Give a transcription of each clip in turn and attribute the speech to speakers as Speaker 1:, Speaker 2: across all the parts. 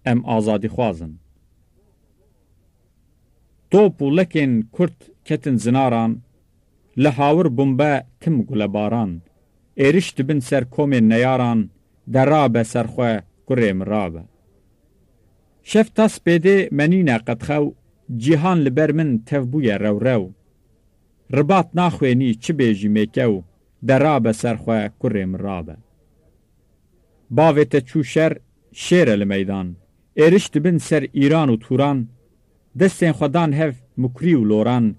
Speaker 1: ام آزادی خوازن. توپ و لکن کرد کتن زناران، لحاور بمبه تم گلباران، ایرش دبن سر کومن نیاران، درابه سرخواه کرم رابه. شفتاس بیده منینه قدخو، جیهان لبر من تفبوی رو رو. رباط ناخوینی چه بیجی میکو، درابه سرخواه کرم رابه. باویت چوشر شیر المیدان، ایرش دبن سر ایران و توران، دستین خودان هف مکری و لوران،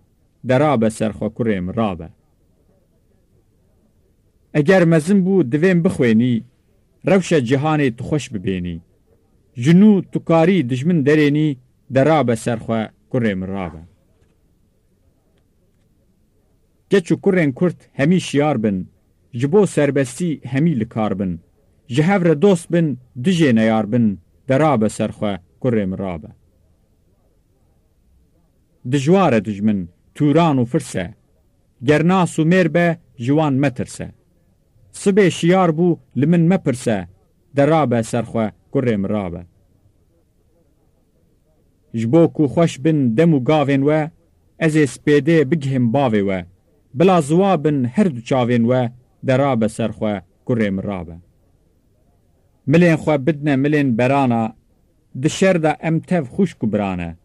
Speaker 1: درابه سرخواه کرم رابه. اگر مزن بو دویم بخوینی، روش جهانی تو خوش ببینی. جنو تو کاری دجمن درینی، درابه سرخواه کرم رابه. گچو کرن کرد همی شیار بن، جبو سربستی همی لکار بن، جهور دوست بن دجه نیار بن، درابه سرخواه کرم رابه. دجوار دجمن توران و فرسه، گرناس و مربه جوان مترسه. صبح شیار بو لمن مپرسه، درابه سرخواه کرم رابه. جبو کو خوش بن دمو گاوین و، از سپیده بگهم باوی و، بلا زوابن هر دو چاوین و، درابه سرخواه کرم رابه. ملین خواه بدنه ملین برانا، دشر دا ام تف خوشکو برانه.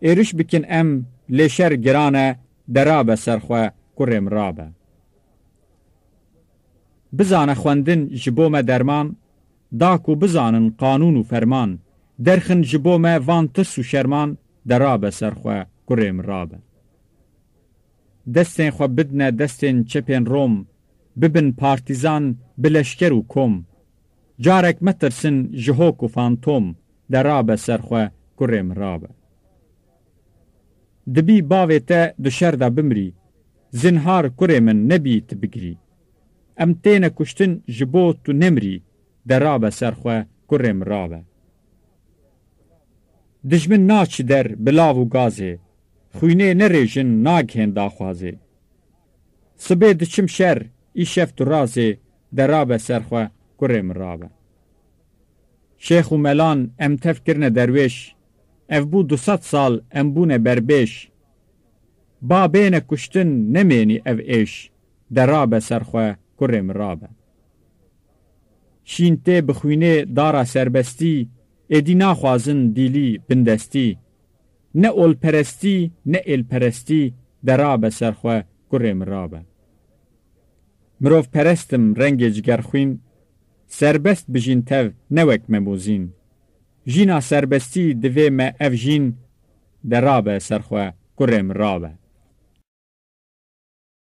Speaker 1: ایرش بکن ام لیشر گرانه، درابه سرخواه کرم رابه. بزانه خوندن جبو ما درمان، داکو بزانن قانون و فرمان، درخن جبو ما وان ترس و شرمان، درابه سرخواه کرم رابه. دستین خواه بدنه دستین چپین روم، ببن پارتیزان بلشکر و کم، جارک مترسن جهوک و فانتوم، درابه سرخواه کرم رابه. دبی باوی تا دشر دا بمری، زنهار کرمن نبی تبگری. ام تینه کشتن جبو تو نمری، درابه سرخواه کرم رابه. دجمن ناچ در بلاو و گازه، خوینه نریجن ناگهن داخوازه. صبح دچم شر ای شفت و رازه، درابه سرخواه کرم رابه. شیخ و ملان ام تفکرن درویش، اف بو 200 سال ام بونه بربیش. با بین کشتن نمینی اف ایش، درابه سرخواه کرم رابه. شینته بخوینه دارا سربستی، ایدی ناخوازن دیلی بندستی. نه اول پرستی نه ایل پرستی، درابه سرخواه کرم رابه. مروف پرستم رنگ جگرخوین، سربست بجین تف نوک مموزین. جینا سربستی دوی ما اف جین، درابه سرخواه کرم رابه.